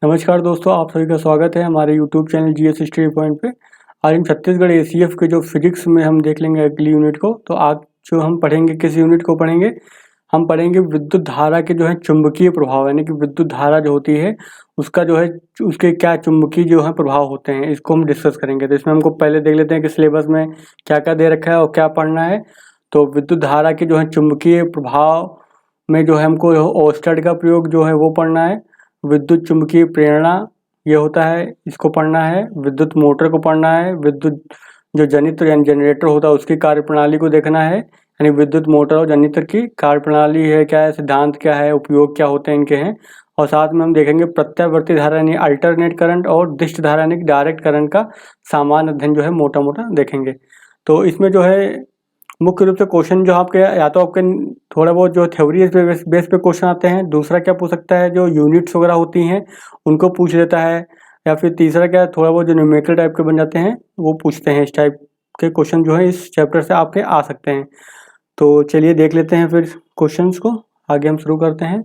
नमस्कार दोस्तों, आप सभी का स्वागत है हमारे YouTube channel GS history point पे। आज हम छत्तीसगढ़ एसीएफ के जो फिजिक्स में हम देख लेंगे अगली यूनिट को। तो आज जो हम पढ़ेंगे, किस यूनिट को पढ़ेंगे, हम पढ़ेंगे विद्युत धारा के जो है चुंबकीय प्रभाव, यानी कि विद्युत धारा जो होती है उसका जो है उसके क्या चुंबकीय जो है प्रभाव होते हैं, इसको हम डिस्कस करेंगे। तो इसमें हमको पहले देख लेते हैं कि सिलेबस में क्या क्या दे रखा है और क्या पढ़ना है। तो विद्युत धारा के जो है चुंबकीय प्रभाव में जो है हमको ओस्टर्ड का प्रयोग जो है वो पढ़ना है। विद्युत चुम्बकीय प्रेरणा ये होता है, इसको पढ़ना है। विद्युत मोटर को पढ़ना है। विद्युत जो जनित्र यानी जनरेटर होता है उसकी कार्यप्रणाली को देखना है, यानी विद्युत मोटर और जनित्र की कार्यप्रणाली है क्या है, सिद्धांत क्या है, उपयोग क्या होते हैं इनके हैं। और साथ में हम देखेंगे प्रत्यावर्ती धारा यानी अल्टरनेट करंट और दिष्ट धारा यानी डायरेक्ट करंट का सामान्य अध्ययन जो है मोटा मोटा देखेंगे। तो इसमें जो है मुख्य रूप से क्वेश्चन जो आपके या तो आपके थोड़ा बहुत जो थ्योरी बेस पे क्वेश्चन आते हैं। दूसरा क्या पूछ सकता है, जो यूनिट्स वगैरह होती हैं उनको पूछ लेता है। या फिर तीसरा क्या, थोड़ा बहुत जो न्यूमेरिकल टाइप के बन जाते हैं वो पूछते हैं। इस टाइप के क्वेश्चन जो है इस चैप्टर से आपके आ सकते हैं। तो चलिए देख लेते हैं फिर क्वेश्चंस को, आगे हम शुरू करते हैं।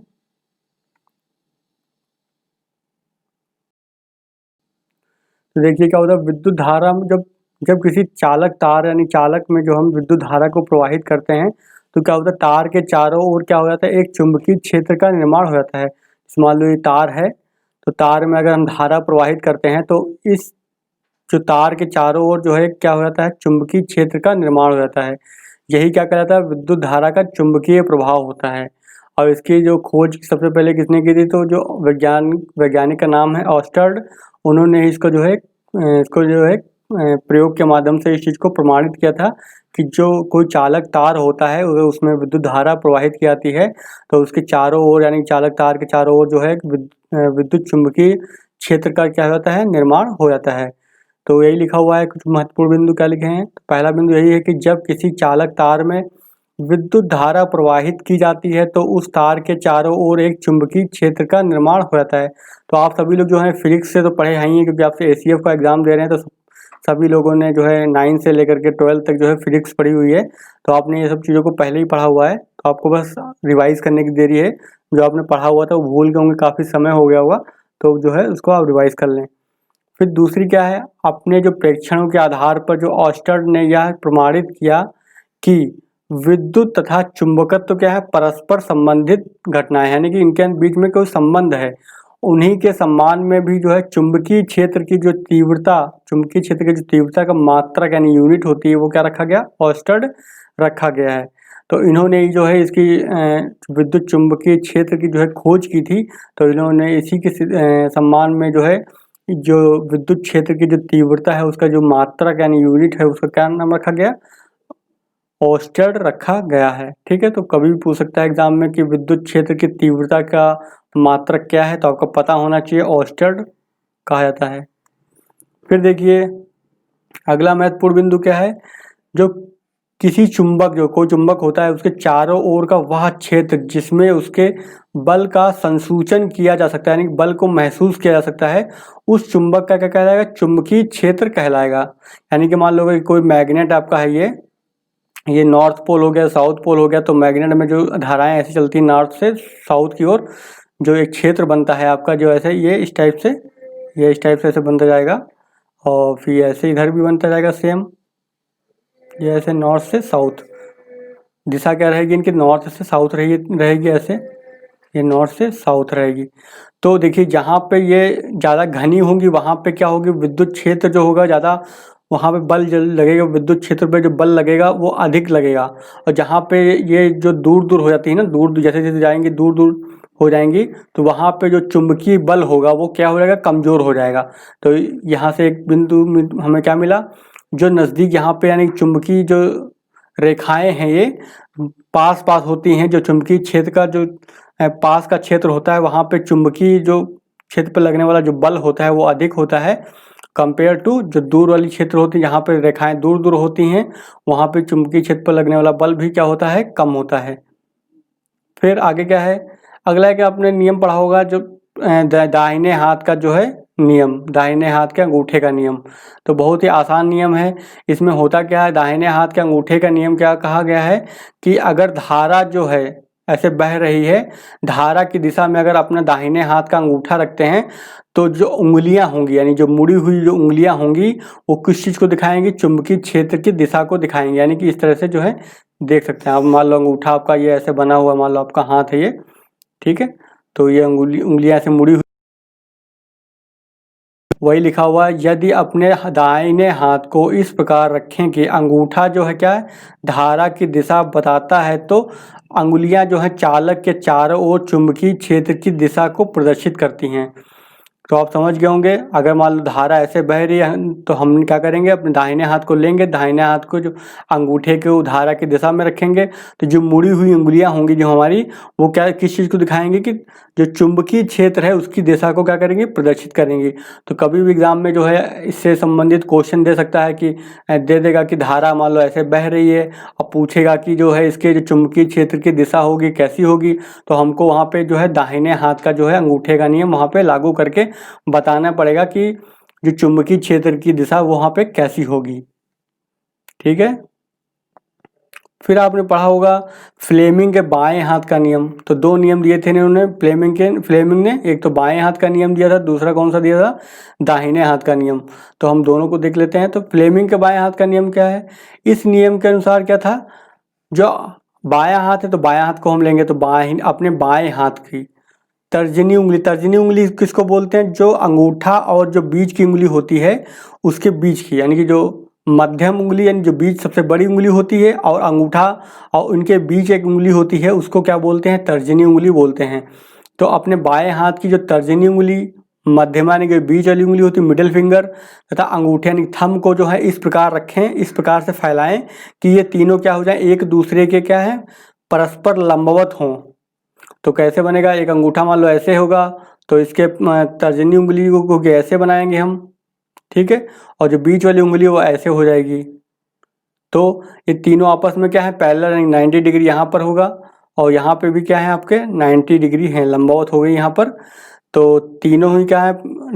तो देखिए क्या होता है, विद्युत धारा में जब जब किसी चालक तार यानी चालक में जो हम विद्युत धारा को प्रवाहित करते हैं तो क्या होता है, तार के चारों ओर क्या हो जाता है, एक चुंबकीय क्षेत्र का निर्माण हो जाता है। मान लो ये तार है, तो तार में अगर हम धारा प्रवाहित करते हैं तो इस जो तार के चारों ओर जो है क्या हो जाता है, चुंबकीय क्षेत्र का निर्माण हो जाता है। यही क्या कहलाता है, विद्युत धारा का चुंबकीय प्रभाव होता है। और इसकी जो खोज सबसे पहले किसने की थी, तो जो वैज्ञानिक का नाम है ऑस्टर्ड। उन्होंने इसको जो है प्रयोग के माध्यम से इस चीज़ को प्रमाणित किया था कि जो कोई चालक तार होता है अगर उसमें विद्युत धारा प्रवाहित की जाती है तो उसके चारों ओर यानी चालक तार के चारों ओर जो है विद्युत चुंबकीय क्षेत्र का क्या होता है, निर्माण हो जाता है। तो यही लिखा हुआ है। कुछ महत्वपूर्ण बिंदु क्या लिखे हैं, तो पहला बिंदु यही है कि जब किसी चालक तार में विद्युत धारा प्रवाहित की जाती है तो उस तार के चारों ओर एक चुंबकीय क्षेत्र का निर्माण हो जाता है। तो आप सभी लोग जो है फिजिक्स से तो पढ़े हैं ही, क्योंकि आपसे एसीएफ का एग्जाम दे रहे हैं। तो सभी लोगों ने जो है 9 से लेकर के 12 तक जो है फिजिक्स पढ़ी हुई है। तो आपने ये सब चीज़ों को पहले ही पढ़ा हुआ है, तो आपको बस रिवाइज करने की देरी है। जो आपने पढ़ा हुआ था वो भूल गए होंगे, काफ़ी समय हो गया होगा, तो जो है उसको आप रिवाइज कर लें। फिर दूसरी क्या है, अपने जो प्रेक्षणों के आधार पर जो ऑस्टर्ड ने यह प्रमाणित किया कि विद्युत तथा चुंबकत्व क्या है, परस्पर संबंधित घटनाएं, यानी कि इनके बीच में कोई संबंध है। उन्हीं के सम्मान में भी जो है चुंबकीय क्षेत्र की जो तीव्रता, चुंबकीय क्षेत्र की जो तीव्रता का मात्रक यानी यूनिट होती है वो क्या रखा गया, ऑस्टर्ड रखा गया है। तो इन्होंने ही जो है इसकी विद्युत चुंबकीय क्षेत्र की जो है खोज की थी। तो इन्होंने इसी के सम्मान में जो है जो विद्युत क्षेत्र की जो तीव्रता है उसका जो मात्रक यानी यूनिट है उसका क्या नाम रखा गया, ऑस्टर्ड रखा गया है। ठीक है, तो कभी भी पूछ सकता है एग्जाम में कि विद्युत क्षेत्र की तीव्रता का मात्रक क्या है, तो आपको पता होना चाहिए ऑस्टर्ड कहा जाता है। फिर देखिए अगला महत्वपूर्ण बिंदु क्या है, जो किसी चुंबक, जो कोई चुंबक होता है उसके चारों ओर का वह क्षेत्र जिसमें उसके बल का संसूचन किया जा सकता है, यानी बल को महसूस किया जा सकता है, उस चुंबक का क्या कहलाएगा, चुंबकीय क्षेत्र कहलाएगा। यानी कि मान लो कि कोई मैग्नेट आपका है, ये नॉर्थ पोल हो गया, साउथ पोल हो गया। तो मैग्नेट में जो धाराएं ऐसी चलती हैं नॉर्थ से साउथ की ओर, जो एक क्षेत्र बनता है आपका, जो ऐसे ये इस टाइप से, ये इस टाइप से ऐसे बनता जाएगा। और फिर ऐसे इधर भी बनता जाएगा सेम, ये ऐसे नॉर्थ से साउथ। दिशा क्या रहेगी इनकी, नॉर्थ से साउथ रहेगी ऐसे, ये नॉर्थ से साउथ रहेगी। तो देखिए जहाँ पे ये ज़्यादा घनी होंगी वहाँ पे क्या होगी, विद्युत क्षेत्र जो होगा ज़्यादा, वहाँ पे बल लगेगा, विद्युत क्षेत्र पे जो बल लगेगा वो अधिक लगेगा। और जहाँ पे ये जो दूर दूर हो जाती है ना, दूर दूर जैसे जैसे जाएंगी दूर दूर हो जाएंगी, तो वहाँ पे जो चुंबकीय बल होगा वो क्या हो जाएगा, कमज़ोर हो जाएगा। तो यहाँ से एक बिंदु हमें क्या मिला, जो नज़दीक यहाँ पे यानी चुंबकीय जो रेखाएं हैं ये पास पास होती हैं, जो चुंबकीय क्षेत्र का जो पास का क्षेत्र होता है वहाँ पे चुंबकीय जो क्षेत्र पर लगने वाला जो बल होता है वो अधिक होता है कंपेयर टू जो दूर वाली क्षेत्र होती है, जहाँ पे रेखाएं दूर दूर होती हैं वहाँ पे चुंबकीय क्षेत्र पर लगने वाला बल भी क्या होता है, कम होता है। फिर आगे क्या है, अगला है कि आपने नियम पढ़ा होगा जो दाहिने हाथ का जो है नियम, दाहिने हाथ के अंगूठे का नियम। तो बहुत ही आसान नियम है। इसमें होता क्या है, दाहिने हाथ के अंगूठे का नियम क्या कहा गया है कि अगर धारा जो है ऐसे बह रही है, धारा की दिशा में अगर अपना दाहिने हाथ का अंगूठा रखते हैं तो जो उंगलियां होंगी यानी जो मुड़ी हुई जो उंगलियां होंगी वो किस चीज़ को दिखाएंगी, चुंबकीय क्षेत्र की दिशा को दिखाएंगे। यानी कि इस तरह से जो है देख सकते हैं आप। मान लो अंगूठा आपका ये ऐसे बना हुआ, मान लो आपका हाथ है ये, ठीक है, तो ये उंगलियां ऐसे मुड़ी हुई, वही लिखा हुआ है। यदि अपने दाहिने हाथ को इस प्रकार रखें कि अंगूठा जो है क्या है, धारा की दिशा बताता है, तो अंगुलियां जो है चालक के चारों ओर चुंबकीय क्षेत्र की दिशा को प्रदर्शित करती हैं। तो आप समझ गए होंगे, अगर मान लो धारा ऐसे बह रही है तो हम क्या करेंगे, अपने दाहिने हाथ को लेंगे, दाहिने हाथ को जो अंगूठे के धारा की दिशा में रखेंगे, तो जो मुड़ी हुई उंगलियां होंगी जो हमारी, वो क्या किस चीज़ को दिखाएंगे कि जो चुंबकीय क्षेत्र है उसकी दिशा को क्या करेंगे, प्रदर्शित करेंगे। तो कभी भी एग्जाम में जो है इससे संबंधित क्वेश्चन दे सकता है कि दे देगा कि धारा मान लो ऐसे बह रही है, और पूछेगा कि जो है इसके जो चुंबकीय क्षेत्र की दिशा होगी कैसी होगी, तो हमको वहाँ पे जो है दाहिने हाथ का जो है अंगूठे का नियम वहाँ पे लागू करके बताना पड़ेगा कि जो चुंबकीय क्षेत्र की दिशा वहाँ पे कैसी होगी। ठीक है, फिर आपने पढ़ा होगा फ्लेमिंग के बाएं हाथ का नियम। तो दो नियम दिए थे इन्होंने फ्लेमिंग ने, एक तो बाएं हाथ का नियम दिया था, दूसरा कौन सा दिया था, दाहिने हाथ का नियम। तो हम दोनों को देख लेते हैं। तो फ्लेमिंग के बाएं हाथ का नियम क्या है, इस नियम के अनुसार क्या था, जो बायां हाथ है तो बायां हाथ को हम लेंगे, तो अपने बाएं हाथ की तर्जनी उंगली किसको बोलते हैं, जो अंगूठा और जो बीच की उंगली होती है उसके बीच की, यानी कि जो मध्यम उंगली यानी जो बीच सबसे बड़ी उंगली होती है और अंगूठा और उनके बीच एक उंगली होती है, उसको क्या बोलते हैं, तर्जनी उंगली बोलते हैं। तो अपने बाएं हाथ की जो तर्जनी उंगली, मध्यमा यानी कि बीच वाली उंगली होती है मिडिल फिंगर, तथा अंगूठे यानी थंब को जो है इस प्रकार रखें, इस प्रकार से फैलाएं कि ये तीनों क्या हो जाए, एक दूसरे के क्या है, परस्पर लंबवत हों। तो कैसे बनेगा, एक अंगूठा मान लो ऐसे होगा, तो इसके तर्जनी उंगली को ऐसे बनाएंगे हम, ठीक है, और जो बीच वाली उंगली वो ऐसे हो जाएगी। तो ये तीनों आपस में क्या है, पैरेलल, 90 डिग्री यहाँ पर होगा, और यहाँ पे भी क्या है आपके 90 डिग्री है, लंबवत हो गई यहाँ पर। तो तीनों ही क्या है,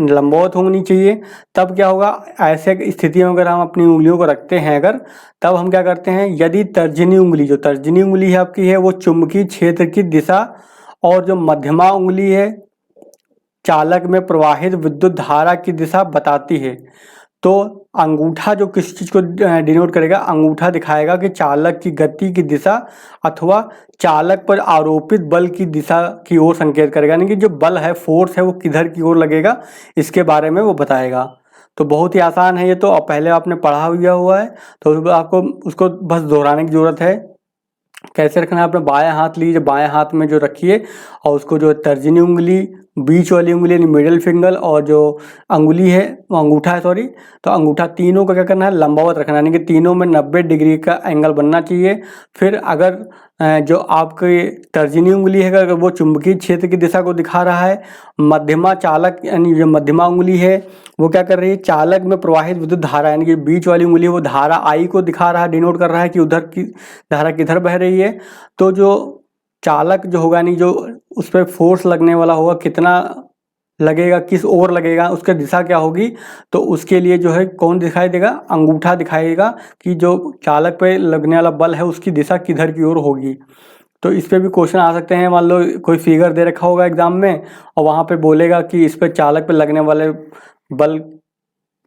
लंबवत होनी चाहिए। तब क्या होगा, ऐसे स्थिति में अगर हम अपनी उंगलियों को रखते हैं अगर, तब हम क्या करते हैं, यदि तर्जनी उंगली, जो तर्जनी उंगली है आपकी है, वो चुंबकीय क्षेत्र की दिशा और जो मध्यमा उंगली है चालक में प्रवाहित विद्युत धारा की दिशा बताती है, तो अंगूठा जो किस चीज़ को डिनोट करेगा, अंगूठा दिखाएगा कि चालक की गति की दिशा अथवा चालक पर आरोपित बल की दिशा की ओर संकेत करेगा, यानी कि जो बल है, फोर्स है, वो किधर की ओर लगेगा इसके बारे में वो बताएगा। तो बहुत ही आसान है ये, तो पहले आपने पढ़ा हुआ है, तो आपको उसको बस दोहराने की ज़रूरत है। कैसे रखना है, अपना बायां हाथ लीजिए, बाएं हाथ में जो रखिए, और उसको जो तर्जनी उंगली, बीच वाली उंगली यानी मिडिल फिंगर, और जो अंगुली है वो अंगूठा है सॉरी, तो अंगूठा तीनों का क्या करना है, लंबावत रखना है, यानी कि तीनों में 90 डिग्री का एंगल बनना चाहिए। फिर अगर जो आपकी तर्जनी उंगली है अगर वो चुंबकीय क्षेत्र की दिशा को दिखा रहा है, मध्यमा चालक यानी जो मध्यमा उंगली है वो क्या कर रही है, चालक में प्रवाहित विद्युत धारा, यानी कि बीच वाली उंगली वो धारा आई को दिखा रहा है, डिनोट कर रहा है कि उधर की धारा किधर बह रही है। तो जो चालक जो होगा, यानी जो उस पर फोर्स लगने वाला होगा, कितना लगेगा, किस ओर लगेगा, उसकी दिशा क्या होगी, तो उसके लिए जो है कौन दिखाई देगा, अंगूठा दिखाएगा कि जो चालक पे लगने वाला बल है उसकी दिशा किधर की ओर होगी। तो इस पे भी क्वेश्चन आ सकते हैं, मान लो कोई फिगर दे रखा होगा एग्जाम में और वहाँ पे बोलेगा कि इस पे चालक पे लगने वाले बल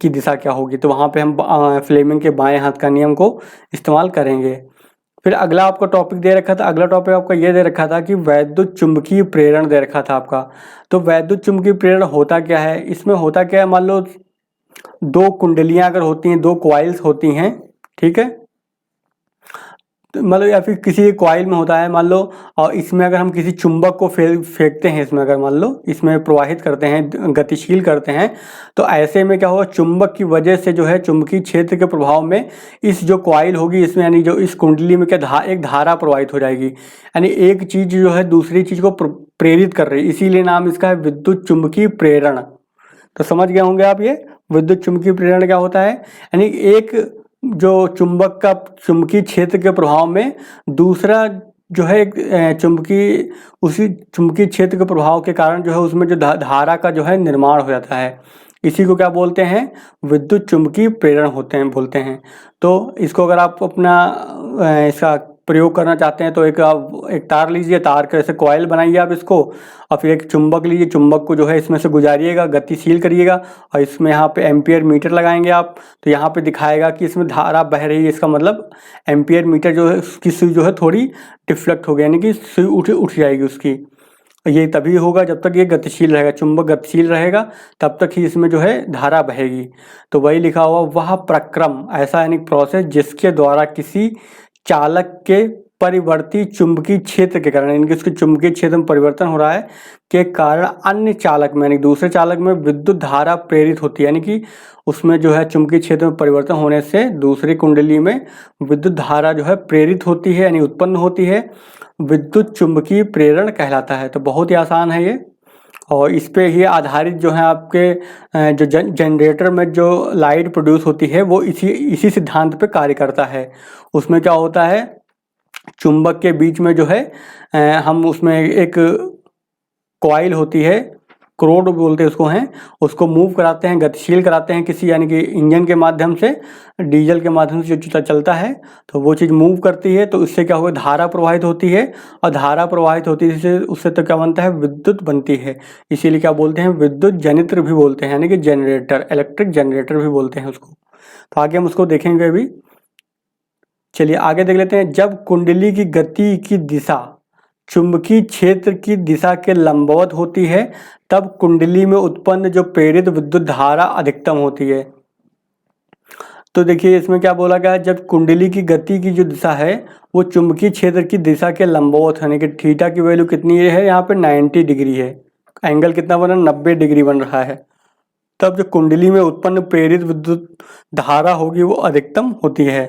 की दिशा क्या होगी, तो वहाँ पे हम फ्लेमिंग के बाएं हाथ का नियम को इस्तेमाल करेंगे। फिर अगला आपको टॉपिक दे रखा था, अगला टॉपिक आपका ये दे रखा था कि वैद्युत चुंबकीय प्रेरण दे रखा था आपका। तो वैद्युत चुंबकीय प्रेरण होता क्या है, इसमें होता क्या है, मान लो दो कुंडलियां अगर होती हैं, दो कॉइल्स होती हैं, ठीक है, मतलब या फिर किसी कॉइल में होता है मान लो, और इसमें अगर हम किसी चुंबक को फेंकते हैं, इसमें अगर मान लो इसमें प्रवाहित करते हैं, गतिशील करते हैं, तो ऐसे में क्या होगा, चुंबक की वजह से जो है चुंबकीय क्षेत्र के प्रभाव में इस जो कॉइल होगी इसमें, यानी जो इस कुंडली में क्या एक धारा प्रवाहित हो जाएगी, यानी एक चीज जो है दूसरी चीज को प्रेरित कर रही है, इसीलिए नाम इसका है विद्युत चुंबकीय प्रेरण। तो समझ गए होंगे आप, ये विद्युत चुंबकीय प्रेरण क्या होता है, यानी एक जो चुंबक का चुंबकीय क्षेत्र के प्रभाव में दूसरा जो है चुंबकीय, उसी चुंबकीय क्षेत्र के प्रभाव के कारण जो है उसमें जो धारा का जो है निर्माण हो जाता है, इसी को क्या बोलते हैं, विद्युत चुंबकीय प्रेरण होते हैं बोलते हैं। तो इसको अगर आप अपना इसका प्रयोग करना चाहते हैं तो एक तार लीजिए, तार का ऐसे कॉइल बनाइए आप इसको, और फिर एक चुंबक लीजिए, चुंबक को जो है इसमें से गुजारिएगा, गतिशील करिएगा, और इसमें यहाँ पे एम्पियर मीटर लगाएंगे आप, तो यहाँ पे दिखाएगा कि इसमें धारा बह रही है। इसका मतलब एम्पियर मीटर जो है उसकी सुई जो है थोड़ी डिफ्लेक्ट हो गई, यानी कि सुई उठ जाएगी उसकी। ये तभी होगा जब तक ये गतिशील रहेगा, चुंबक गतिशील रहेगा तब तक ही इसमें जो है धारा बहेगी। तो वही लिखा हुआ वह प्रक्रम, ऐसा यानी प्रोसेस जिसके द्वारा किसी चालक के परिवर्ती चुंबकीय क्षेत्र के कारण, यानी कि उसके चुंबकीय क्षेत्र में परिवर्तन हो रहा है के कारण अन्य चालक में, यानी दूसरे चालक में विद्युत धारा प्रेरित होती है, यानी कि उसमें जो है चुंबकीय क्षेत्र में परिवर्तन होने से दूसरी कुंडली में विद्युत धारा जो है प्रेरित होती है, यानी उत्पन्न होती है। विद्युत चुंबकीय प्रेरण कहलाता है। तो बहुत ही आसान है ये, और इस पे ही आधारित जो है आपके जो जनरेटर में जो लाइट प्रोड्यूस होती है वो इसी सिद्धांत पे कार्य करता है। उसमें क्या होता है, चुंबक के बीच में जो है हम उसमें एक कॉइल होती है, क्रोड बोलते हैं उसको हैं, उसको मूव कराते हैं, गतिशील कराते हैं किसी, यानी कि इंजन के माध्यम से, डीजल के माध्यम से जो चलता है तो वो चीज़ मूव करती है, तो उससे क्या होगा, धारा प्रवाहित होती है, और धारा प्रवाहित होती है उससे तो क्या बनता है, विद्युत बनती है। इसीलिए क्या बोलते हैं, विद्युत जनित्र भी बोलते हैं, यानी कि जनरेटर, इलेक्ट्रिक जनरेटर भी बोलते हैं उसको। तो आगे हम उसको देखेंगे अभी। चलिए आगे देख लेते हैं। जब कुंडली की गति की दिशा चुंबकीय क्षेत्र की दिशा के लंबवत होती है तब कुंडली में उत्पन्न जो प्रेरित विद्युत धारा अधिकतम होती है। तो देखिए इसमें क्या बोला गया है, जब कुंडली की गति की जो दिशा है वो चुंबकीय क्षेत्र की दिशा के लंबवत है, यानी कि थीटा की वैल्यू कितनी है यहाँ पे 90 डिग्री है, एंगल कितना बना 90 डिग्री बन रहा है, तब जो कुंडली में उत्पन्न प्रेरित विद्युत धारा होगी वो अधिकतम होती है।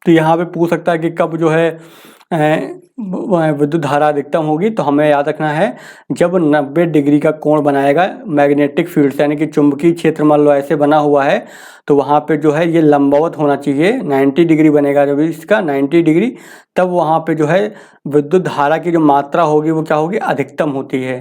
तो यहाँ पे पूछ सकता है कि कब जो है विद्युत धारा अधिकतम होगी, तो हमें याद रखना है जब 90 डिग्री का कोण बनाएगा मैग्नेटिक फील्ड से, यानी कि चुंबकीय क्षेत्र मान लो ऐसे बना हुआ है तो वहाँ पे जो है ये लंबवत होना चाहिए, 90 डिग्री बनेगा जब इसका 90 डिग्री, तब वहाँ पे जो है विद्युत धारा की जो मात्रा होगी वो क्या होगी, अधिकतम होती है।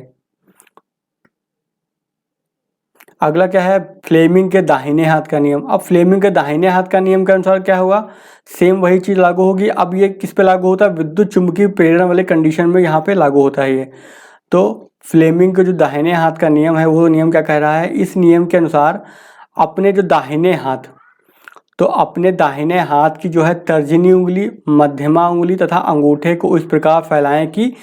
अगला क्या है, फ्लेमिंग के दाहिने हाथ का नियम। अब फ्लेमिंग के दाहिने हाथ का नियम के अनुसार क्या होगा, सेम वही चीज़ लागू होगी। अब ये किस पे लागू होता है, विद्युत चुंबकीय प्रेरण वाले कंडीशन में यहाँ पे लागू होता है ये। तो फ्लेमिंग के जो दाहिने हाथ का नियम है वो नियम क्या कह रहा है, इस नियम के अनुसार अपने जो दाहिने हाथ, तो अपने दाहिने हाथ की जो है तर्जनी उंगली, मध्यमा उंगली तथा अंगूठे को इस प्रकार फैलाएं कि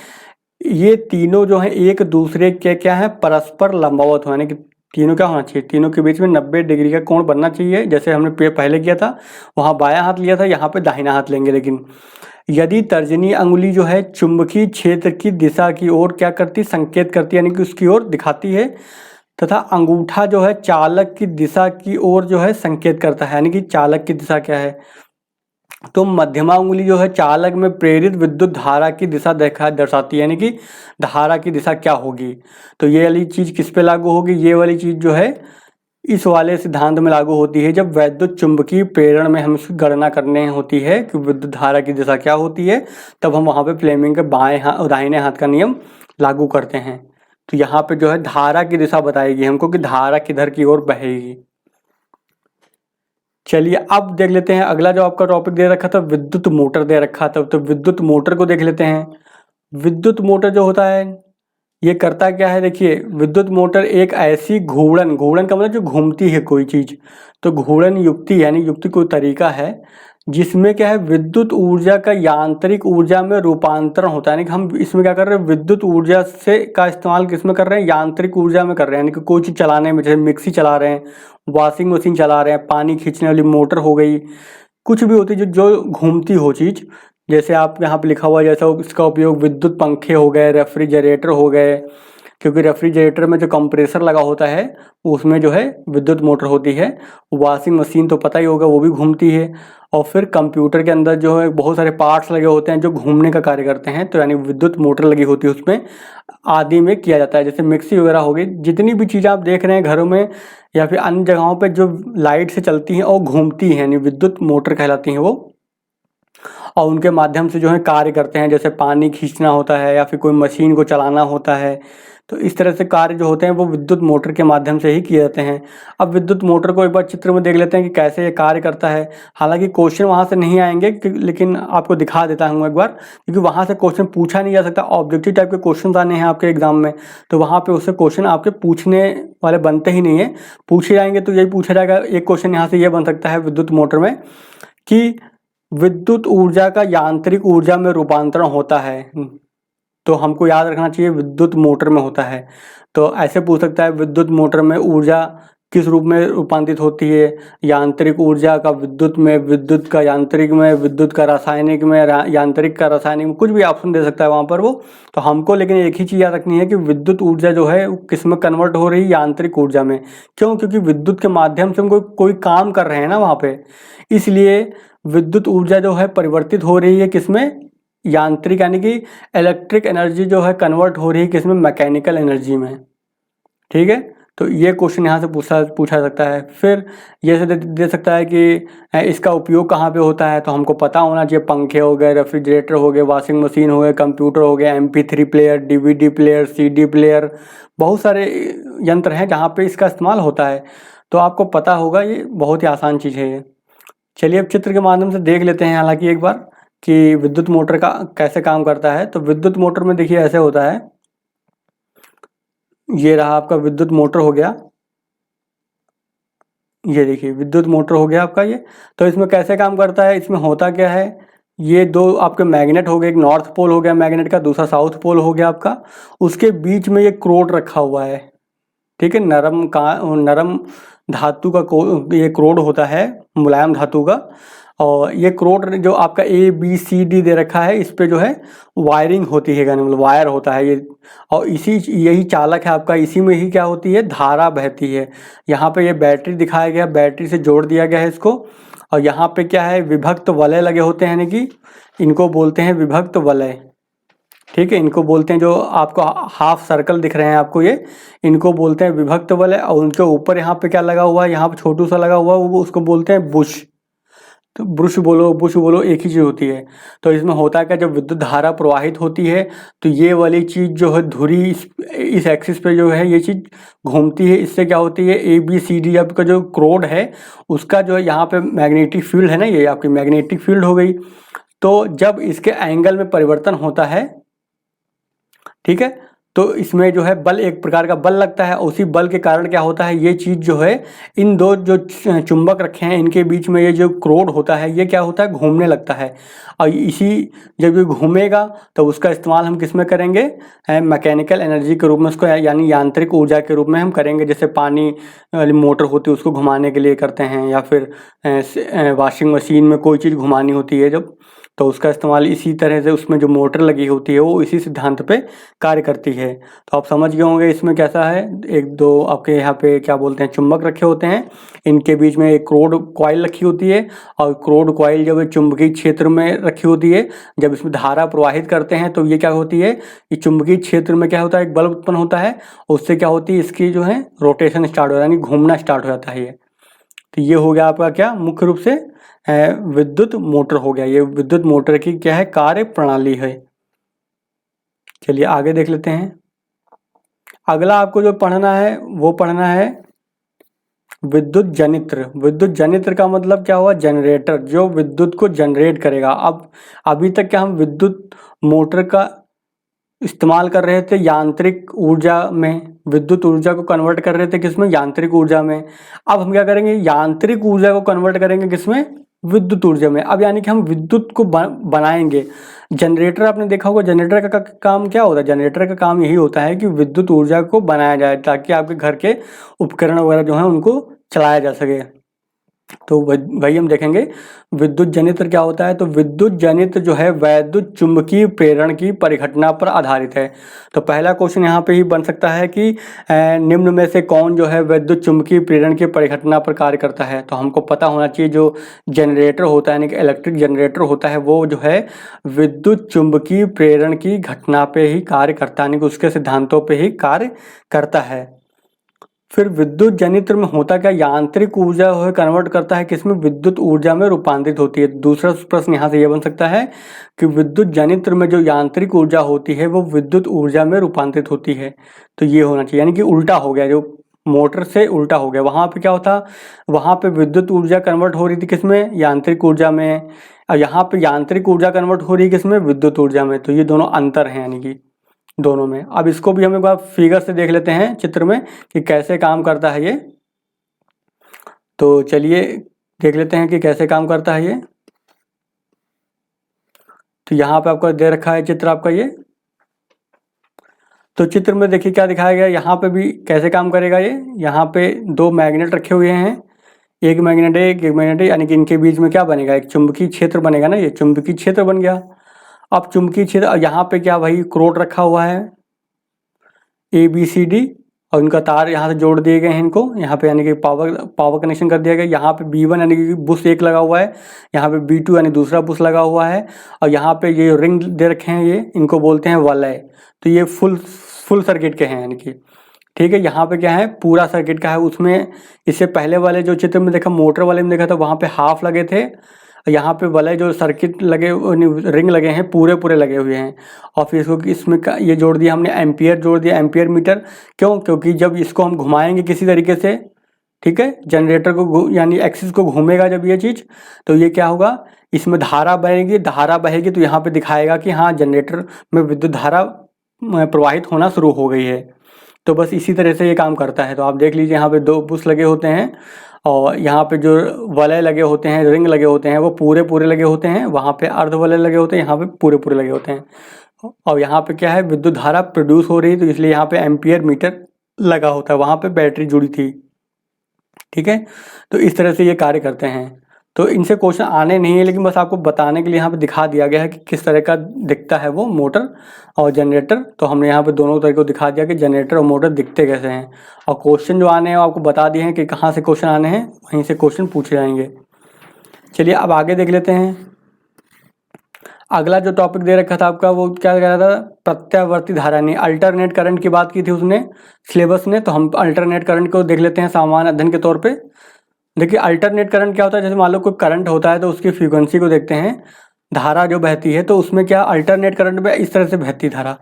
ये तीनों जो है एक दूसरे के क्या है, परस्पर लंबवत हो, यानी कि तीनों क्या होना चाहिए, तीनों के बीच में 90 डिग्री का कोण बनना चाहिए। जैसे हमने पहले किया था, वहाँ बायां हाथ लिया था, यहाँ पे दाहिना हाथ लेंगे। लेकिन यदि तर्जनी अंगुली जो है चुंबकीय क्षेत्र की दिशा की ओर क्या करती, संकेत करती है, यानी कि उसकी ओर दिखाती है, तथा अंगूठा जो है चालक की दिशा की ओर जो है संकेत करता है, यानी कि चालक की दिशा क्या है, तो मध्यमा उंगली जो है चालक में प्रेरित विद्युत धारा की दिशा दर्शाती है, यानी कि धारा की दिशा क्या होगी। तो ये वाली चीज़ किस पे लागू होगी, ये वाली चीज़ जो है इस वाले सिद्धांत में लागू होती है जब वैद्युत चुंबकीय प्रेरण में हम इसकी गणना करने होती है कि विद्युत धारा की दिशा क्या होती है, तब हम वहाँ पे फ्लेमिंग के बाएं हाथ दाहिने हाथ का नियम लागू करते हैं। तो यहाँ पे जो है धारा की दिशा बताएगी हमको कि धारा किधर की ओर बहेगी। चलिए अब देख लेते हैं अगला जो आपका टॉपिक दे रखा था, विद्युत मोटर दे रखा था। तो विद्युत मोटर को देख लेते हैं। विद्युत मोटर जो होता है ये करता क्या है, देखिए विद्युत मोटर एक ऐसी घूर्णन का मतलब जो घूमती है कोई चीज़, तो घूर्णन युक्ति यानी युक्ति कोई तरीका है जिसमें क्या है विद्युत ऊर्जा का यांत्रिक ऊर्जा में रूपांतरण होता है। यानी कि हम इसमें क्या कर रहे हैं, विद्युत ऊर्जा से का इस्तेमाल किसमें कर रहे हैं, यांत्रिक ऊर्जा में कर रहे हैं। यानी कि कोई चीज़ चलाने में, जैसे मिक्सी चला रहे हैं, वॉशिंग मशीन चला रहे हैं, पानी खींचने वाली मोटर हो गई, कुछ भी होती है जो घूमती हो चीज़। जैसे आप यहाँ पे लिखा हुआ है, जैसा इसका उपयोग विद्युत पंखे हो गए, रेफ्रिजरेटर हो गए, क्योंकि रेफ्रिजरेटर में जो कंप्रेसर लगा होता है उसमें जो है विद्युत मोटर होती है। वॉशिंग मशीन तो पता ही होगा वो भी घूमती है। और फिर कंप्यूटर के अंदर जो है बहुत सारे पार्ट्स लगे होते हैं जो घूमने का कार्य करते हैं, तो यानी विद्युत मोटर लगी होती है उसमें, आदि में किया जाता है। जैसे मिक्सी वगैरह हो गई, जितनी भी चीज़ें आप देख रहे हैं घरों में या फिर अन्य जगहों पर जो लाइट से चलती हैं और घूमती हैं, यानी विद्युत मोटर कहलाती हैं वो, और उनके माध्यम से जो है कार्य करते हैं। जैसे पानी खींचना होता है या फिर कोई मशीन को चलाना होता है, तो इस तरह से कार्य जो होते हैं वो विद्युत मोटर के माध्यम से ही किए जाते हैं। अब विद्युत मोटर को एक बार चित्र में देख लेते हैं कि कैसे ये कार्य करता है। हालांकि क्वेश्चन वहाँ से नहीं आएंगे लेकिन आपको दिखा देता हूँ एक बार, क्योंकि वहाँ से क्वेश्चन पूछा नहीं जा सकता। ऑब्जेक्टिव टाइप के क्वेश्चन आने हैं आपके एग्जाम में, तो वहाँ पे उससे क्वेश्चन आपके पूछने वाले बनते ही नहीं है। पूछे जाएंगे तो यही पूछा जाएगा। एक क्वेश्चन यहाँ से ये बन सकता है विद्युत मोटर में कि विद्युत ऊर्जा का यांत्रिक ऊर्जा में रूपांतरण होता है, तो हमको याद रखना चाहिए विद्युत मोटर में होता है। तो ऐसे पूछ सकता है विद्युत मोटर में ऊर्जा किस रूप में रूपांतरित होती है, यांत्रिक ऊर्जा का विद्युत में, विद्युत का यांत्रिक में, विद्युत का रासायनिक में, यांत्रिक का रासायनिक में, कुछ भी ऑप्शन दे सकता है वहाँ पर वो। तो हमको लेकिन एक ही चीज़ याद रखनी है कि विद्युत ऊर्जा जो है किस में कन्वर्ट हो रही है, यांत्रिक ऊर्जा में। क्यों? क्योंकि विद्युत के माध्यम से हम कोई काम कर रहे हैं ना वहाँ पे, इसलिए विद्युत ऊर्जा जो है परिवर्तित हो रही है किसमें, यांत्रिक, यानी कि इलेक्ट्रिक एनर्जी जो है कन्वर्ट हो रही है किसमें, मैकेनिकल एनर्जी में। ठीक है, तो ये क्वेश्चन यहाँ से पूछा सकता है। फिर ये से दे सकता है कि इसका उपयोग कहाँ पे होता है, तो हमको पता होना चाहिए। पंखे हो गए, रेफ्रिजरेटर हो गए, वॉशिंग मशीन हो गए, कंप्यूटर हो गया, MP3 player, DVD player, CD player, बहुत सारे यंत्र हैं जहाँ पे इसका इस्तेमाल होता है। तो आपको पता होगा, ये बहुत ही आसान चीज़ है ये। चलिए अब चित्र के माध्यम से देख लेते हैं हालांकि एक बार कि विद्युत मोटर का कैसे काम करता है। तो विद्युत मोटर में देखिए ऐसे होता है, ये रहा आपका विद्युत मोटर हो गया, ये देखिए विद्युत मोटर हो गया आपका ये। तो इसमें कैसे काम करता है, इसमें होता क्या है, ये दो आपके मैग्नेट हो गए, एक नॉर्थ पोल हो गया मैग्नेट का, दूसरा साउथ पोल हो गया आपका। उसके बीच में ये क्रोड रखा हुआ है। ठीक है, नरम धातु का ये क्रोड होता है, मुलायम धातु का। और ये क्रोड जो आपका ABCD दे रखा है, इस पे जो है वायरिंग होती है, यानी मतलब वायर होता है ये। और यही चालक है आपका, इसी में ही क्या होती है, धारा बहती है। यहाँ पे ये बैटरी दिखाया गया, बैटरी से जोड़ दिया गया है इसको। और यहाँ पे क्या है, विभक्त वलय लगे होते हैं, यानी कि इनको बोलते हैं विभक्त वलय। ठीक है, इनको बोलते हैं, जो आपको हाफ सर्कल दिख रहे हैं आपको ये, इनको बोलते हैं विभक्त वलय। और उनके ऊपर यहाँ पे क्या लगा हुआ है, यहाँ पे छोटू सा लगा हुआ है, वो उसको बोलते हैं बुश। तो बुश बोलो एक ही चीज़ होती है। तो इसमें होता है क्या, जब विद्युत धारा प्रवाहित होती है तो ये वाली चीज़ जो है धुरी इस एक्सिस पे जो है ये चीज़ घूमती है। इससे क्या होती है, ABCD आपका जो क्रोड है उसका जो है यहाँ पे मैग्नेटिक फील्ड है ना, ये आपकी मैग्नेटिक फील्ड हो गई। तो जब इसके एंगल में परिवर्तन होता है, ठीक है, तो इसमें जो है बल, एक प्रकार का बल लगता है। उसी बल के कारण क्या होता है, ये चीज़ जो है, इन दो जो चुंबक रखे हैं इनके बीच में ये जो क्रोड होता है ये क्या होता है, घूमने लगता है। और इसी जब ये घूमेगा तो उसका इस्तेमाल हम किस में करेंगे, मैकेनिकल एनर्जी के रूप में, उसको यानी यांत्रिक ऊर्जा के रूप में हम करेंगे। जैसे पानी वाली मोटर होती है उसको घुमाने के लिए करते हैं, या फिर वॉशिंग मशीन में कोई चीज़ घुमानी होती है जब, तो उसका इस्तेमाल इसी तरह से, उसमें जो मोटर लगी होती है वो इसी सिद्धांत पे कार्य करती है। तो आप समझ गए होंगे इसमें कैसा है। एक दो आपके यहाँ पे क्या बोलते हैं, चुंबक रखे होते हैं, इनके बीच में एक क्रोड कॉइल रखी होती है। और क्रोड कॉइल जब चुंबकीय क्षेत्र में रखी होती है, जब इसमें धारा प्रवाहित करते हैं तो ये क्या होती है, ये चुंबकीय क्षेत्र में क्या होता है, एक बल उत्पन्न होता है। उससे क्या होती है, इसकी जो है रोटेशन स्टार्ट हो, यानी घूमना स्टार्ट हो जाता है ये। तो ये हो गया आपका क्या, मुख्य रूप से विद्युत मोटर हो गया। ये विद्युत मोटर की क्या है, कार्य प्रणाली है। चलिए आगे देख लेते हैं। अगला आपको जो पढ़ना है वो पढ़ना है विद्युत जनित्र। विद्युत जनित्र का मतलब क्या हुआ, जनरेटर, जो विद्युत को जनरेट करेगा। अब अभी तक क्या हम विद्युत मोटर का इस्तेमाल कर रहे थे यांत्रिक ऊर्जा में, विद्युत ऊर्जा को कन्वर्ट कर रहे थे किसमें, यांत्रिक ऊर्जा में। अब हम क्या करेंगे, यांत्रिक ऊर्जा को कन्वर्ट करेंगे किसमें, विद्युत ऊर्जा में। अब यानी कि हम विद्युत को बनाएंगे। जनरेटर आपने देखा होगा, जनरेटर का काम क्या होता है, जनरेटर का काम यही होता है कि विद्युत ऊर्जा को बनाया जाए ताकि आपके घर के उपकरण वगैरह जो है उनको चलाया जा सके। तो वही हम देखेंगे विद्युत जनित्र क्या होता है। तो विद्युत जनित्र जो है वैद्युत चुंबकीय प्रेरण की परिघटना पर आधारित है। तो पहला क्वेश्चन यहाँ पे ही बन सकता है कि निम्न में से कौन जो है वैद्युत चुंबकीय प्रेरण की परिघटना पर कार्य करता है। तो हमको पता होना चाहिए जो जनरेटर होता है, यानी कि इलेक्ट्रिक जनरेटर होता है, वो जो है विद्युत चुंबकीय प्रेरण की घटना पे ही कार्य करता है, यानी कि उसके सिद्धांतों पर ही कार्य करता है। फिर विद्युत जनित्र में होता क्या, यांत्रिक ऊर्जा है कन्वर्ट करता है किसमें, विद्युत ऊर्जा में रूपांतरित होती है। दूसरा प्रश्न यहाँ से ये बन सकता है कि विद्युत जनित्र में जो यांत्रिक ऊर्जा होती है वो विद्युत ऊर्जा में रूपांतरित होती है। तो ये होना चाहिए, यानी कि उल्टा हो गया, जो मोटर से उल्टा हो गया। वहाँ पे क्या होता, वहाँ पे विद्युत ऊर्जा कन्वर्ट हो रही थी किसमें, यांत्रिक ऊर्जा में, और यहाँ पे यांत्रिक ऊर्जा कन्वर्ट हो रही है किसमें, विद्युत ऊर्जा में। तो ये दोनों अंतर हैं यानी कि दोनों में। अब इसको भी हम एक बार फिगर से देख लेते हैं चित्र में कि कैसे काम करता है ये। तो चलिए देख लेते हैं कि कैसे काम करता है ये। तो यहाँ पे आपका दे रखा है चित्र आपका ये। तो चित्र में देखिए क्या दिखाया गया, यहाँ पे भी कैसे काम करेगा ये। यहाँ पे दो मैग्नेट रखे हुए हैं, एक मैग्नेट है एक मैग्नेट है, यानी कि इनके बीच में क्या बनेगा, एक चुंबकीय क्षेत्र बनेगा ना, ये चुंबकीय क्षेत्र बन गया। अब चुंबकीय क्षेत्र, यहाँ पे क्या भाई क्रोड रखा हुआ है ABCD, और इनका तार यहाँ से जोड़ दिए गए हैं इनको, यहाँ पे यानी कि पावर कनेक्शन कर दिया गया। यहाँ पे B1 यानी कि बुश एक लगा हुआ है, यहाँ पे B2 यानी दूसरा बुश लगा हुआ है, और यहाँ पे ये रिंग दे रखे हैं, ये इनको बोलते हैं वलय। तो ये फुल सर्किट के हैं यानी कि, ठीक है। यहाँ पे क्या है, पूरा सर्किट का है। उसमें इससे पहले वाले जो चित्र में देखा, मोटर वाले में देखा था, वहाँ पे हाफ लगे थे, यहाँ पे वलय जो सर्किट लगे, रिंग लगे हैं, पूरे लगे हुए हैं। और फिर इसको इसमें ये जोड़ दिया हमने, एम्पियर जोड़ दिया, एम्पियर मीटर। क्यों, क्योंकि जब इसको हम घुमाएंगे किसी तरीके से, ठीक है, जनरेटर को यानी एक्सिस को घूमेगा जब ये चीज़, तो ये क्या होगा, इसमें धारा बहेगी तो यहाँ पे दिखाएगा कि हाँ जनरेटर में विद्युत धारा प्रवाहित होना शुरू हो गई है। तो बस इसी तरह से ये काम करता है। तो आप देख लीजिए यहाँ पे दो बुश लगे होते हैं, और यहाँ पे जो वलय लगे होते हैं, रिंग लगे होते हैं, वो पूरे लगे होते हैं। वहाँ पे अर्ध वलय लगे होते हैं, यहाँ पे पूरे लगे होते हैं। और यहाँ पे क्या है, विद्युत धारा प्रोड्यूस हो रही है, तो इसलिए यहाँ पे एम्पियर मीटर लगा होता है। वहाँ पे बैटरी जुड़ी थी, ठीक है। तो इस तरह से ये कार्य करते हैं। तो इनसे क्वेश्चन आने नहीं है, लेकिन बस आपको बताने के लिए यहाँ पे दिखा दिया गया है कि किस तरह का दिखता है वो मोटर और जनरेटर। तो हमने यहाँ पे दोनों तरह को दिखा दिया कि जनरेटर और मोटर दिखते कैसे हैं। और क्वेश्चन जो आने हैं वो आपको बता दिए हैं कि कहाँ से क्वेश्चन आने हैं, वहीं से क्वेश्चन पूछे जाएंगे। चलिए अब आगे देख लेते हैं। अगला जो टॉपिक दे रखा था आपका, वो क्या कह रहा था, प्रत्यावर्ती धारा, नहीं अल्टरनेट करंट की बात की थी उसने सिलेबस ने। तो हम अल्टरनेट करंट को देख लेते हैं सामान्य अध्ययन के तौर पे। देखिए अल्टरनेट करंट क्या होता है, जैसे मान लो कोई करंट होता है तो उसकी फ्रीक्वेंसी को देखते हैं, धारा जो बहती है, तो उसमें क्या अल्टरनेट करंट में इस तरह से बहती धारा,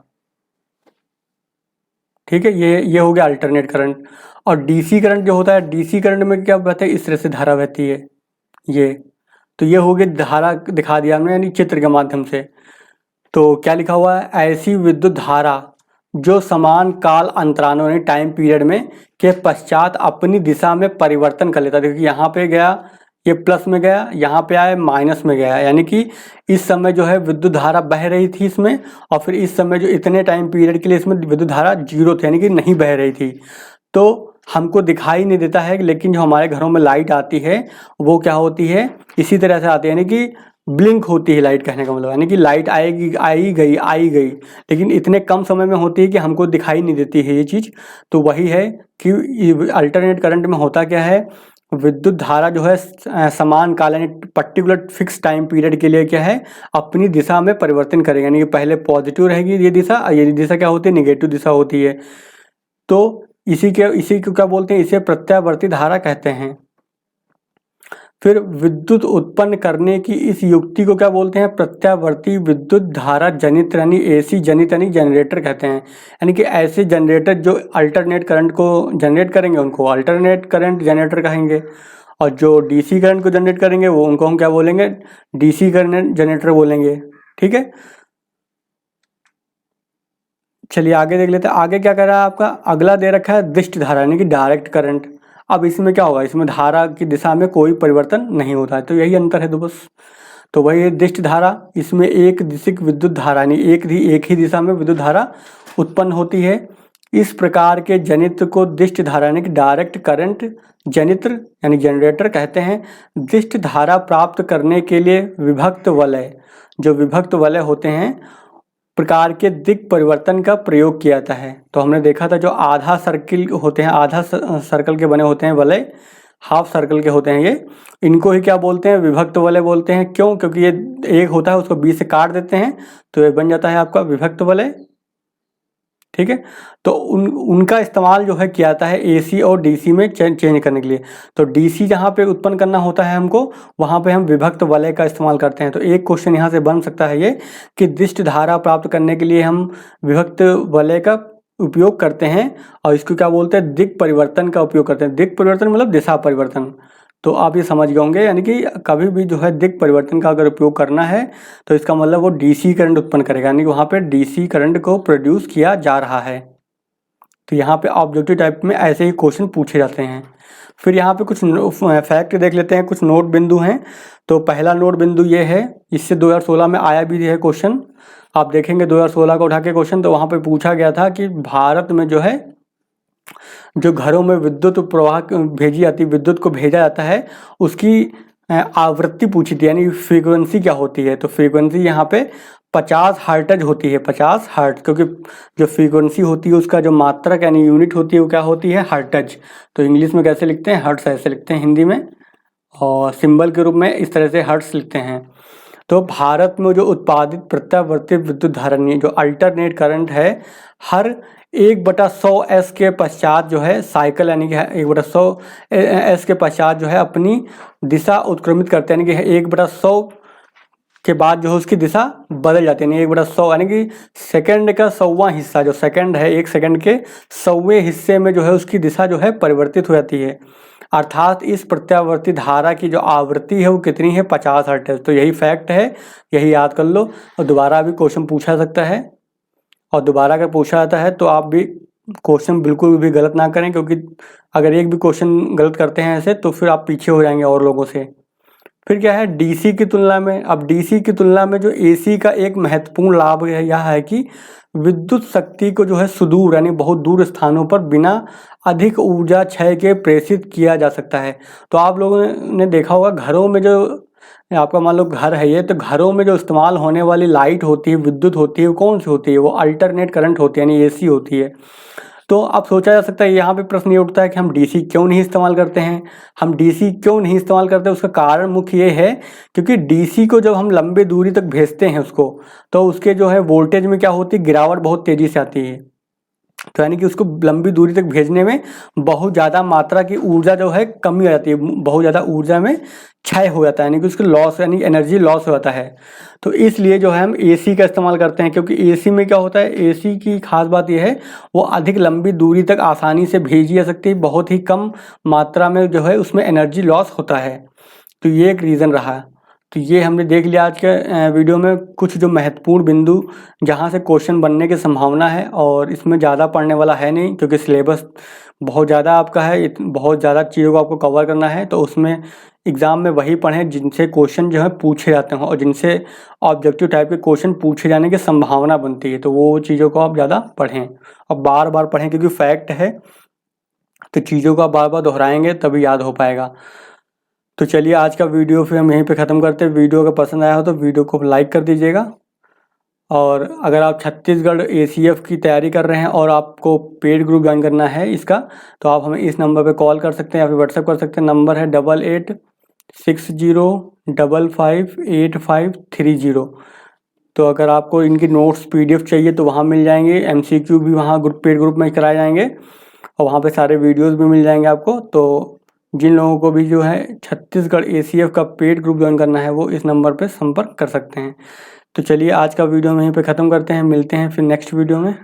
ठीक है। ये हो गया अल्टरनेट करंट। और डीसी करंट जो होता है, डीसी करंट में क्या बहता है, इस तरह से धारा बहती है ये। तो ये हो गई धारा, दिखा दिया हमने यानी चित्र के माध्यम से। तो क्या लिखा हुआ है, ऐसी विद्युत धारा जो समान काल अंतरालों यानी टाइम पीरियड में के पश्चात अपनी दिशा में परिवर्तन कर लेता है। देखिए यहाँ पे गया, ये प्लस में गया, यहाँ पे आया माइनस में गया, यानी कि इस समय जो है विद्युत धारा बह रही थी इसमें, और फिर इस समय जो इतने टाइम पीरियड के लिए इसमें विद्युत धारा जीरो थी, यानी कि नहीं बह रही थी। तो हमको दिखाई नहीं देता है, लेकिन जो हमारे घरों में लाइट आती है वो क्या होती है, इसी तरह से आती है, यानी कि ब्लिंक होती है लाइट, कहने का मतलब यानी कि लाइट आएगी, आई गई, लेकिन इतने कम समय में होती है कि हमको दिखाई नहीं देती है ये चीज़। तो वही है कि अल्टरनेट करंट में होता क्या है, विद्युत धारा जो है समान काल यानी पर्टिकुलर फिक्स टाइम पीरियड के लिए क्या है, अपनी दिशा में परिवर्तन करेगा। यानी कि पहले पॉजिटिव रहेगी ये दिशा, और ये दिशा क्या होती है, निगेटिव दिशा होती है। तो इसी को क्या बोलते हैं, इसे प्रत्यावर्ती धारा कहते हैं। फिर विद्युत उत्पन्न करने की इस युक्ति को क्या बोलते हैं, प्रत्यावर्ती विद्युत धारा जनित यानी AC जनित यानी जनरेटर कहते हैं। यानी कि ऐसे जनरेटर जो अल्टरनेट करंट को जनरेट करेंगे उनको अल्टरनेट करंट जनरेटर कहेंगे, और जो DC करंट को जनरेट करेंगे वो उनको हम क्या बोलेंगे, DC करंट जनरेटर बोलेंगे, ठीक है। चलिए आगे देख लेते हैं। आगे क्या कर रहा है आपका, अगला दे रखा है दिष्ट धारा यानी कि डायरेक्ट करंट। अब इसमें क्या होगा, इसमें धारा की दिशा में कोई परिवर्तन नहीं होता है, तो यही अंतर है। तो बस तो वही है दिष्ट धारा, इसमें एक दिशिक विद्युत धारा यानी एक ही दिशा में विद्युत धारा उत्पन्न होती है। इस प्रकार के जनित्र को दिष्ट धारा यानी कि डायरेक्ट करंट जनित्र यानी जनरेटर कहते हैं। दिष्ट धारा प्राप्त करने के लिए विभक्त वलय, जो विभक्त वलय होते हैं प्रकार के दिक् परिवर्तन का प्रयोग किया जाता है। तो हमने देखा था जो आधा सर्किल होते हैं, आधा सर्कल के बने होते हैं वलय, हाफ सर्कल के होते हैं ये, इनको ही क्या बोलते हैं, विभक्त वलय बोलते हैं। क्यों, क्योंकि ये एक होता है उसको बीच से काट देते हैं तो ये बन जाता है आपका विभक्त वलय। ठीक है। तो उनका इस्तेमाल जो है किया जाता है एसी और डीसी में चेंज करने के लिए। तो डीसी जहाँ पे उत्पन्न करना होता है हमको, वहाँ पे हम विभक्त वलय का इस्तेमाल करते हैं। तो एक क्वेश्चन यहाँ से बन सकता है ये कि दिष्ट धारा प्राप्त करने के लिए हम विभक्त वलय का उपयोग करते हैं, और इसको क्या बोलते हैं, दिक् परिवर्तन का उपयोग करते हैं। दिक् परिवर्तन मतलब दिशा परिवर्तन। तो आप ये समझ गए होंगे, यानी कि कभी भी जो है दिक् परिवर्तन का अगर उपयोग करना है तो इसका मतलब वो डीसी करंट उत्पन्न करेगा, यानी कि वहाँ पे डीसी करंट को प्रोड्यूस किया जा रहा है। तो यहाँ पे ऑब्जेक्टिव टाइप में ऐसे ही क्वेश्चन पूछे जाते हैं। फिर यहाँ पे कुछ फैक्ट देख लेते हैं, कुछ नोट बिंदु हैं। तो पहला नोट बिंदु ये है, इससे 2016 में आया भी है क्वेश्चन। आप देखेंगे 2016 को उठा के क्वेश्चन, तो वहाँ पे पूछा गया था कि भारत में जो है जो घरों में विद्युत प्रवाह भेजी जाती, विद्युत को भेजा जाता है, उसकी आवृत्ति पूछी थी, यानी फ्रीक्वेंसी क्या होती है। तो फ्रीक्वेंसी यहाँ पे 50 हर्ट्ज होती है, 50 हर्ट्ज, क्योंकि जो फ्रीक्वेंसी होती है उसका जो मात्रक यानी यूनिट होती है वो क्या होती है, हर्ट्ज। तो इंग्लिश में कैसे लिखते हैं, हर्ट्ज ऐसे लिखते हैं हिंदी में, और सिंबल के रूप में इस तरह से हर्ट्ज लिखते हैं। तो भारत में जो उत्पादित प्रत्यावर्ती विद्युत धारा जो अल्टरनेट करंट है, हर 1/100 एस के पश्चात जो है साइकिल, यानी कि 1/100 एस के पश्चात जो है अपनी दिशा उत्क्रमित करते हैं, यानी कि 1/100 के बाद जो है उसकी दिशा बदल जाती है। यानी 1/100 यानी कि सेकंड का 100वां हिस्सा, जो सेकंड है 1 सेकंड के 100वें हिस्से में जो है उसकी दिशा जो है परिवर्तित हो जाती है। अर्थात इस प्रत्यावर्ती धारा की जो आवृत्ति है वो कितनी है, 50 हर्ट्ज। तो यही फैक्ट है, यही याद कर लो। और दोबारा भी क्वेश्चन पूछा जा सकता है, और दोबारा अगर पूछा जाता है तो आप भी क्वेश्चन बिल्कुल भी गलत ना करें, क्योंकि अगर एक भी क्वेश्चन गलत करते हैं ऐसे तो फिर आप पीछे हो जाएंगे और लोगों से। फिर क्या है, डीसी की तुलना में, अब डीसी की तुलना में जो एसी का एक महत्वपूर्ण लाभ यह है कि विद्युत शक्ति को जो है सुदूर यानी बहुत दूर स्थानों पर बिना अधिक ऊर्जा क्षय के प्रेषित किया जा सकता है। तो आप लोगों ने देखा होगा घरों में जो आपका मान लो घर है ये, तो घरों में जो इस्तेमाल होने वाली लाइट होती है, विद्युत होती है, वो कौन सी होती है, वो अल्टरनेट करंट होती है, यानी एसी होती है। तो अब सोचा जा सकता है, यहाँ पे प्रश्न ये उठता है कि हम डीसी क्यों नहीं इस्तेमाल करते हैं। हम डीसी क्यों नहीं इस्तेमाल करते, उसका कारण मुख्य ये है क्योंकि डीसी को जब हम लंबे दूरी तक भेजते हैं उसको, तो उसके जो है वोल्टेज में क्या होती है, गिरावट बहुत तेज़ी से आती है। तो यानी कि उसको लंबी दूरी तक भेजने में बहुत ज़्यादा मात्रा की ऊर्जा जो है कमी आ जाती है, बहुत ज़्यादा ऊर्जा में क्षय हो जाता है, यानी कि उसको लॉस यानी एनर्जी लॉस हो जाता है। तो इसलिए जो है हम एसी का इस्तेमाल करते हैं, क्योंकि एसी में क्या होता है, एसी की खास बात यह है वो अधिक लंबी दूरी तक आसानी से भेजी जा सकती है, बहुत ही कम मात्रा में जो है उसमें एनर्जी लॉस होता है। तो ये एक रीज़न रहा। तो ये हमने देख लिया आज के वीडियो में कुछ जो महत्वपूर्ण बिंदु जहाँ से क्वेश्चन बनने की संभावना है, और इसमें ज़्यादा पढ़ने वाला है नहीं क्योंकि सिलेबस बहुत ज़्यादा आपका है, बहुत ज़्यादा चीज़ों को आपको कवर करना है। तो उसमें एग्ज़ाम में वही पढ़ें जिनसे क्वेश्चन जो है पूछे जाते हों और जिनसे ऑब्जेक्टिव टाइप के क्वेश्चन पूछे जाने की संभावना बनती है। तो वो चीज़ों को आप ज़्यादा पढ़ें और बार बार पढ़ें, क्योंकि फैक्ट है तो चीज़ों को आप बार बार दोहराएंगे तभी याद हो पाएगा। तो चलिए आज का वीडियो फिर हम यहीं पे ख़त्म करते हैं। वीडियो अगर पसंद आया हो तो वीडियो को लाइक कर दीजिएगा, और अगर आप छत्तीसगढ़ एसीएफ की तैयारी कर रहे हैं और आपको पेड ग्रुप ज्वाइन करना है इसका, तो आप हमें इस नंबर पे कॉल कर सकते हैं या फिर व्हाट्सएप कर सकते हैं। नंबर है 8860558530। तो अगर आपको इनकी नोट्स पीडीएफ चाहिए तो वहाँ मिल जाएंगे, एमसीक्यू भी वहाँ पेड ग्रुप में कराए जाएंगे, और वहाँ पे सारे वीडियोस भी मिल जाएंगे आपको। तो जिन लोगों को भी जो है छत्तीसगढ़ एसीएफ का पेड ग्रुप ज्वाइन करना है वो इस नंबर पे संपर्क कर सकते हैं। तो चलिए आज का वीडियो हम यहीं पे ख़त्म करते हैं, मिलते हैं फिर नेक्स्ट वीडियो में।